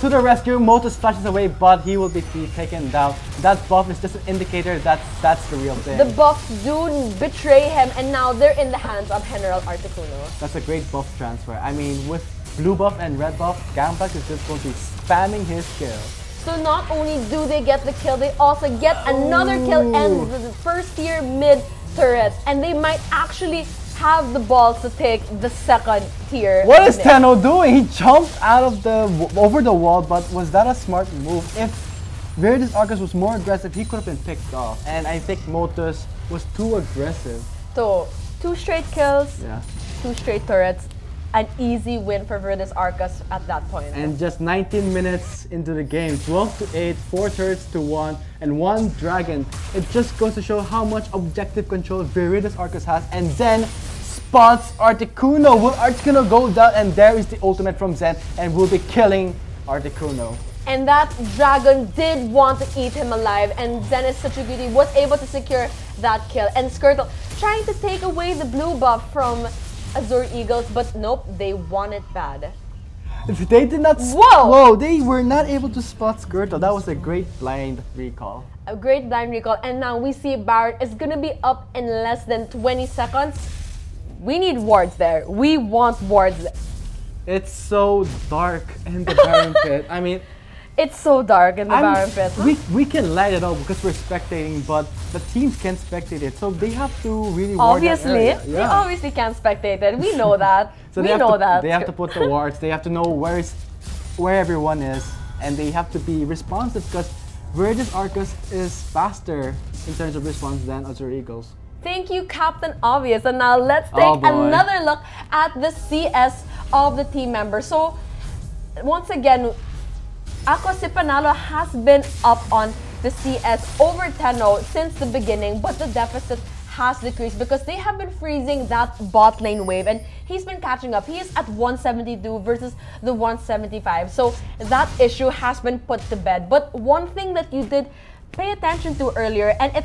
to the rescue. Motus flashes away, but he will be taken down. That buff is just an indicator that that's the real thing. The buffs do betray him, and now they're in the hands of General Articuno. That's a great buff transfer. I mean, with blue buff and red buff, Gangplank is just going to be spamming his skill. So not only do they get the kill, they also get another kill and the first tier mid turrets, and they might actually have the balls to take the second tier. What is Tenno doing? He jumped out of over the wall, but was that a smart move? If Viridis Arcus was more aggressive, he could have been picked off, and I think Motus was too aggressive. So 2 straight kills, Yeah. 2 straight turrets. An easy win for Viridis Arcus at that point. And just 19 minutes into the game, 12-8, 4 turrets to 1, and 1 dragon. It just goes to show how much objective control Viridis Arcus has. And Zen spots Articuno. Will Articuno go down? And there is the ultimate from Zen, and will be killing Articuno. And that dragon did want to eat him alive, and Zen is such a beauty, was able to secure that kill. And Skirtle trying to take away the blue buff from Azure Eagles, but nope, they want it bad. They did not. Whoa! They were not able to spot Skirtle. That was a great blind recall. A great blind recall, and now we see Barrett is gonna be up in less than 20 seconds. We need wards there. We want wards. It's so dark in the Baron pit. I mean, it's so dark in the Baron pit. We can light it up because we're spectating, but the teams can't spectate it, so they have to really obviously, ward that area. They obviously can't spectate it. We know that. So we know that. They have to put the wards. They have to know where everyone is, and they have to be responsive because Viridis Arcus is faster in terms of response than Azure Eagles. Thank you, Captain Obvious. And now let's take another look at the CS of the team members. So, once again, Ako si Panalo has been up on the CS over 10-0 since the beginning, but the deficit has decreased because they have been freezing that bot lane wave, and he's been catching up. He is at 172 versus the 175. So that issue has been put to bed. But one thing that you did pay attention to earlier, and it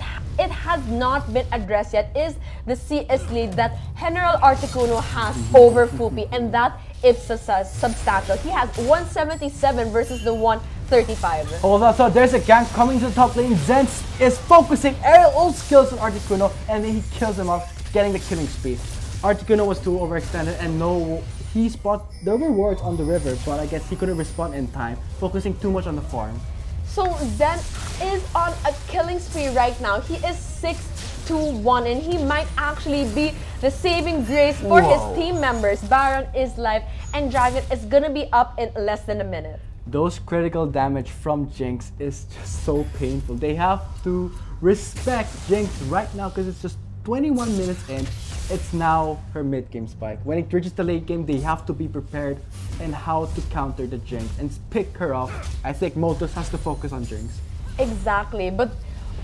has not been addressed yet, is the CS lead that General Articuno has over Fupi, and that is substantial. He has 177 versus the 135. Hold on, so there's a gank coming to the top lane. Zen is focusing all skills on Articuno, and then he kills him off, getting the killing spree. Articuno was too overextended, and he spotted there were wards on the river, but I guess he couldn't respond in time, focusing too much on the farm. So Zen is on a killing spree right now. He is 6-1, and he might actually be the saving grace for his team members. Baron is live, and Dragon is gonna be up in less than a minute. Those critical damage from Jinx is just so painful. They have to respect Jinx right now because it's just 21 minutes in. It's now her mid-game spike. When it reaches the late game, they have to be prepared in how to counter the Jinx and pick her off. I think Motus has to focus on Jinx. Exactly, but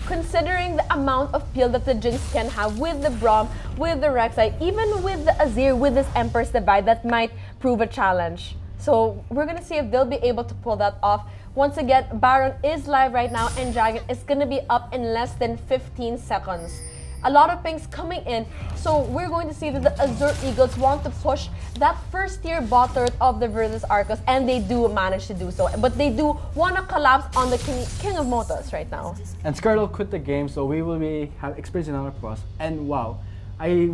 considering the amount of peel that the Jinx can have with the Braum, with the Rek'Sai, even with the Azure, with this Emperor's Divide, that might prove a challenge. So we're gonna see if they'll be able to pull that off. Once again, Baron is live right now, and Dragon is gonna be up in less than 15 seconds. A lot of pings coming in, so we're going to see that the Azure Eagles want to push that first tier bot turret of the Viridis Arcus, and they do manage to do so. But they do want to collapse on the King of Motos right now. And Skirtle quit the game, so we will be experiencing another cross. And wow, I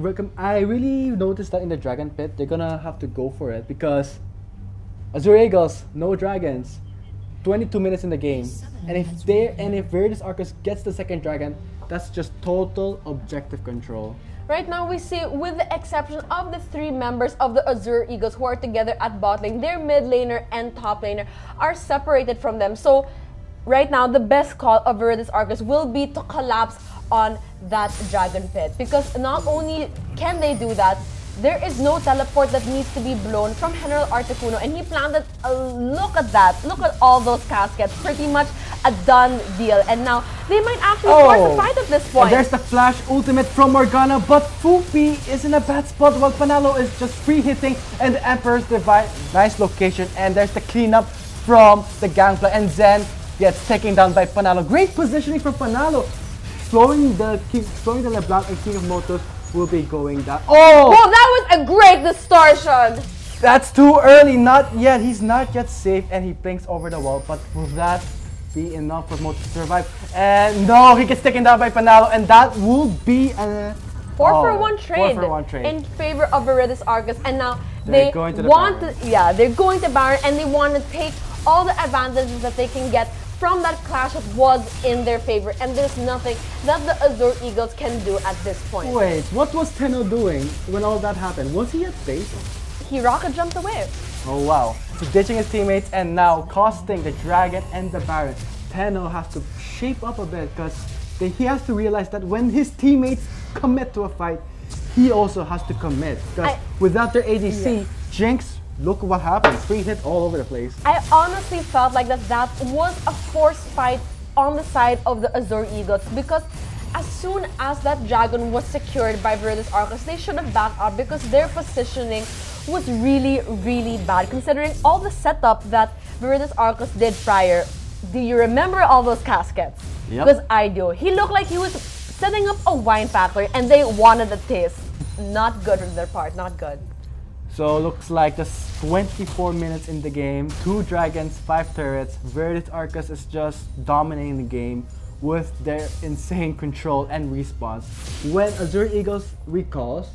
really noticed that in the Dragon Pit, they're gonna have to go for it because Azure Eagles, no dragons, 22 minutes in the game, and if Viridis Arcus gets the second dragon, that's just total objective control. Right now we see, with the exception of the 3 members of the Azure Eagles who are together at bot lane, their mid laner and top laner are separated from them. So right now the best call of Viridis Arcus will be to collapse on that Dragon Pit, because not only can they do that, there is no teleport that needs to be blown from General Articuno, and he planned it. Look at that. Look at all those caskets. Pretty much a done deal. And now they might actually force a fight at this point. And there's the flash ultimate from Morgana, but Fupi is in a bad spot while Panalo is just free hitting, and the Emperor's Divide, nice location, and there's the cleanup from the gangplank, and Zen gets taken down by Panalo. Great positioning from Panalo, slowing the LeBlanc and King of Motos will be going down. Oh, that was a great distortion. That's too early. Not yet. He's not yet safe, and he blinks over the wall. But will that be enough for Motos to survive? And no, he gets taken down by Panalo, and that will be a 4-for-1 trade. 4-for-1 trade in favor of Viridis Arcus, and now they're they going to they're going to Baron, and they want to take all the advantages that they can get from that clash that was in their favor, and there's nothing that the Azure Eagles can do at this point. Wait, what was Tenno doing when all that happened? Was he at base? He rocket jumped away. Oh wow. So ditching his teammates and now costing the Dragon and the Baron. Tenno has to shape up a bit because he has to realize that when his teammates commit to a fight, he also has to commit. Because without their ADC, Jinx, look what happens. Free hit all over the place. I honestly felt like that was a forced fight on the side of the Azure Eagles, because as soon as that dragon was secured by Viridis Arcus, they should have backed up because their positioning was really, really bad, considering all the setup that Viridis Arcus did prior. Do you remember all those caskets? Yep. Because I do. He looked like he was setting up a wine factory, and they wanted a taste. Not good on their part, not good. So looks like just 24 minutes in the game, 2 dragons, 5 turrets. Viridis Arcus is just dominating the game with their insane control and response. When Azure Eagles recalls,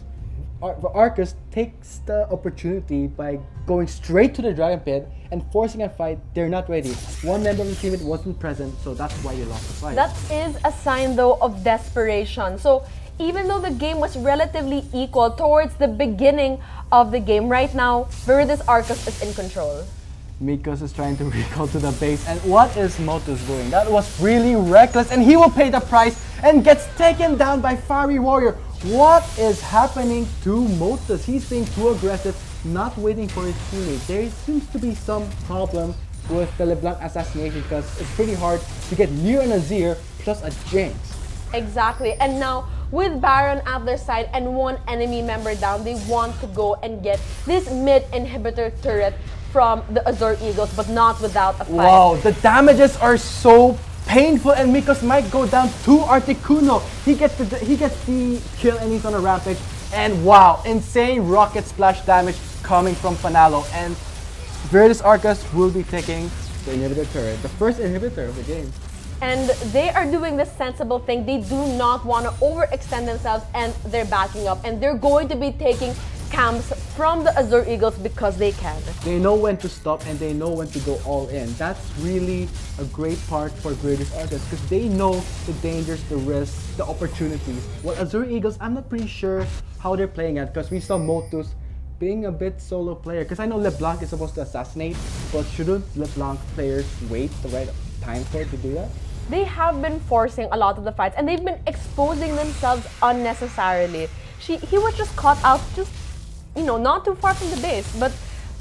Arcus takes the opportunity by going straight to the Dragon Pit and forcing a fight. They're not ready. One member of the team wasn't present, so that's why you lost the fight. That is a sign though of desperation. So even though the game was relatively equal towards the beginning of the game, right now, Viridis Arcus is in control. Mikos is trying to recall to the base, and what is Motus doing? That was really reckless, and he will pay the price and gets taken down by Fiery Warrior. What is happening to Motus? He's being too aggressive, not waiting for his teammate. There seems to be some problem with the LeBlanc assassination because it's pretty hard to get near an Azure plus a Jinx. Exactly, and now with Baron at their side and one enemy member down, they want to go and get this mid inhibitor turret from the Azure Eagles, but not without a fight. Wow, the damages are so painful, and Mikos might go down to Articuno. He gets the kill, and he's on a rampage. And wow, insane rocket splash damage coming from Fanalo. And Viridis Arcus will be taking the inhibitor turret, the first inhibitor of the game. And they are doing the sensible thing. They do not want to overextend themselves, and they're backing up. And they're going to be taking camps from the Azure Eagles because they can. They know when to stop and they know when to go all in. That's really a great part for Viridis Arcus because they know the dangers, the risks, the opportunities. Well, Azure Eagles, I'm not pretty sure how they're playing it because we saw Motus being a bit solo player. Because I know LeBlanc is supposed to assassinate, but shouldn't LeBlanc players wait the right time for it to do that? They have been forcing a lot of the fights and they've been exposing themselves unnecessarily. He was just caught out just, you know, not too far from the base, but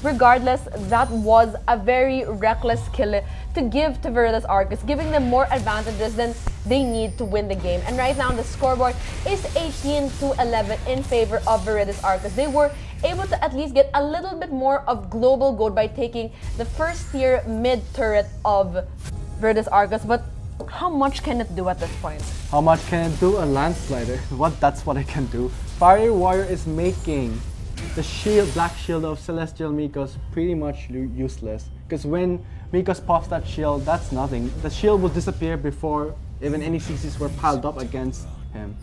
regardless, that was a very reckless kill to give to Viridis Arcus, giving them more advantages than they need to win the game. And right now, the scoreboard is 18-11 in favor of Viridis Arcus. They were able to at least get a little bit more of global gold by taking the first tier mid turret of Viridis Arcus, but how much can it do at this point? How much can it do? A landslider. That's what it can do. Fire Warrior is making the shield, black shield of Celestial Mikos pretty much useless. Because when Mikos pops that shield, that's nothing. The shield will disappear before even any CCs were piled up against him.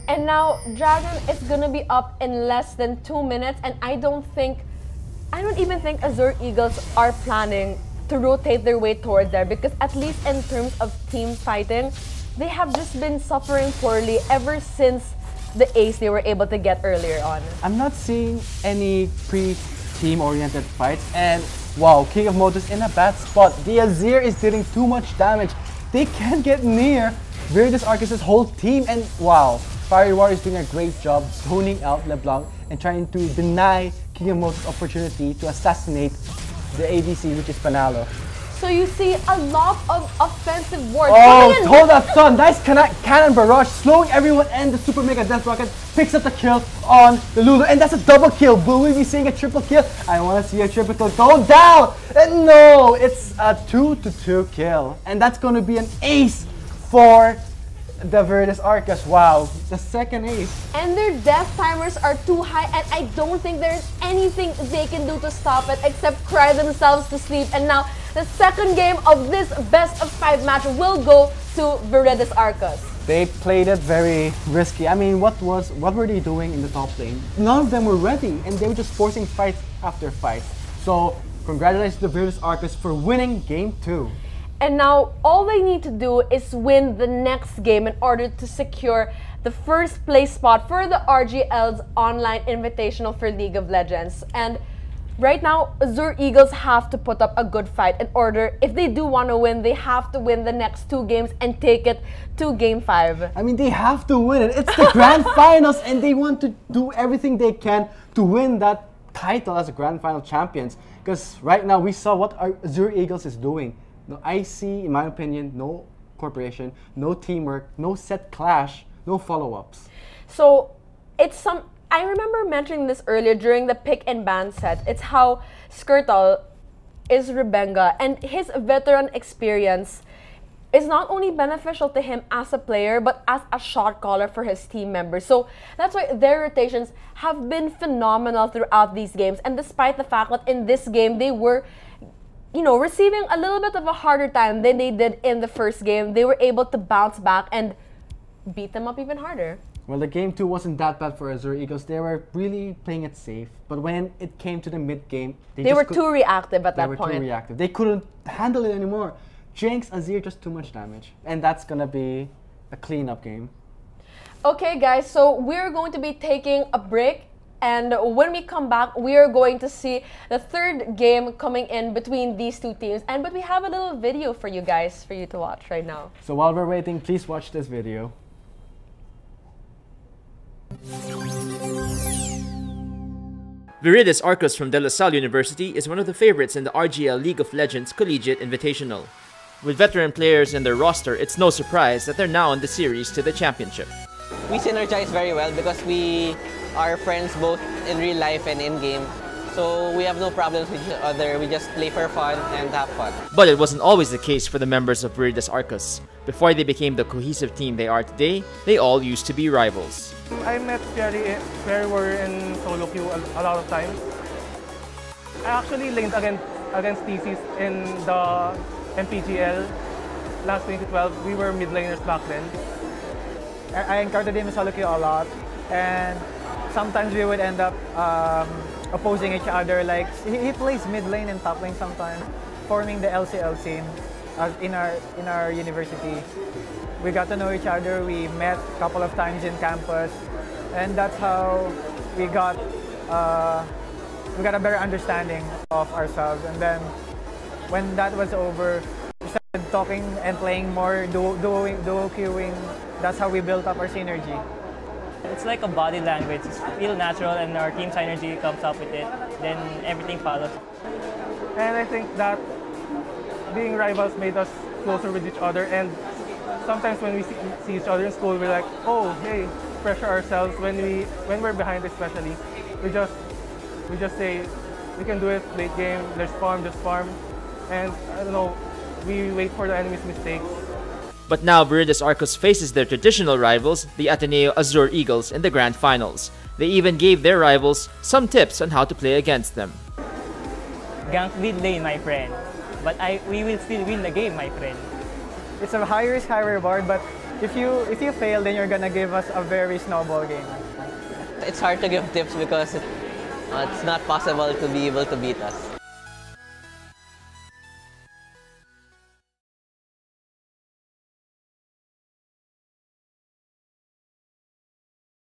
And now Dragon is gonna be up in less than 2 minutes, and I don't even think Azure Eagles are planning to rotate their way towards there, because at least in terms of team fighting, they have just been suffering poorly ever since the ace they were able to get earlier on. I'm not seeing any pre-team oriented fights, and wow, King of Motus in a bad spot. The Azure is dealing too much damage. They can't get near Viridis Arcus' whole team, and wow, Fire Warrior is doing a great job zoning out LeBlanc and trying to deny King of Motus' opportunity to assassinate the ADC, which is Fanalo. So you see a lot of offensive wards. Oh, hold up, son! Nice cannon barrage, slowing everyone, and the Super Mega Death Rocket picks up the kill on the Lulu, and that's a double kill. Will we be seeing a triple kill? I want to see a triple kill go down! And no, it's a 2-2 kill, and that's going to be an ace for the Viridis Arcus. Wow, the second ace. And their death timers are too high, and I don't think there's anything they can do to stop it except cry themselves to sleep. And now the second game of this best of 5 match will go to Viridis Arcus. They played it very risky. I mean, what were they doing in the top lane? None of them were ready, and they were just forcing fight after fight. So congratulations to Viridis Arcus for winning game 2. And now all they need to do is win the next game in order to secure the first place spot for the RGL's online invitational for League of Legends. And right now, Azure Eagles have to put up a good fight in order, if they do want to win, they have to win the next 2 games and take it to game 5. I mean, they have to win it. It's the grand finals, and they want to do everything they can to win that title as a grand final champions. Because right now, we saw what Azure Eagles is doing. No, I see, in my opinion, no corporation, no teamwork, no set clash, no follow-ups. So I remember mentioning this earlier during the pick and ban set. It's how Skirtle is Rebenga, and his veteran experience is not only beneficial to him as a player, but as a shot caller for his team members. So that's why their rotations have been phenomenal throughout these games. And despite the fact that in this game they were, you know, receiving a little bit of a harder time than they did in the first game, they were able to bounce back and beat them up even harder. Well, the game 2 wasn't that bad for Azure Eagles. They were really playing it safe. But when it came to the mid-game, they were too reactive at that point. They were too reactive. They couldn't handle it anymore. Jinx, Azure, just too much damage. And that's going to be a cleanup game. Okay, guys, so we're going to be taking a break. And when we come back, we are going to see the third game coming in between these two teams. But we have a little video for you guys, for you to watch right now. So while we're waiting, please watch this video. Viridis Arcus from De La Salle University is one of the favorites in the RGL League of Legends Collegiate Invitational. With veteran players in their roster, it's no surprise that they're now in the series to the championship. We synergize very well because we are friends both in real life and in-game. So we have no problems with each other, we just play for fun and have fun. But it wasn't always the case for the members of Viridis Arcus. Before they became the cohesive team they are today, they all used to be rivals. I met Pierre were in solo queue a lot of times. I actually laned against thesis in the MPGL last 2012. We were mid laners back then. I encountered him in solo queue a lot, and sometimes we would end up opposing each other. Like he plays mid lane and top lane sometimes, forming the LCL scene in our university. We got to know each other. We met a couple of times in campus, and that's how we got a better understanding of ourselves. And then when that was over, we started talking and playing more duo queuing. That's how we built up our synergy. It's like a body language. It's real natural, and our team synergy comes up with it. Then everything follows. And I think that being rivals made us closer with each other. And sometimes when we see each other in school, we're like, oh, hey, pressure ourselves. When we're behind, especially, we just say, we can do it late game. There's farm, just farm, and I don't know. We wait for the enemy's mistakes. But now Viridis Arcus faces their traditional rivals, the Ateneo Azure Eagles, in the Grand Finals. They even gave their rivals some tips on how to play against them. Gank mid lane, my friend. But we will still win the game, my friend. It's a high risk, high reward, but if you fail, then you're gonna give us a very snowball game. It's hard to give tips because it's not possible to be able to beat us.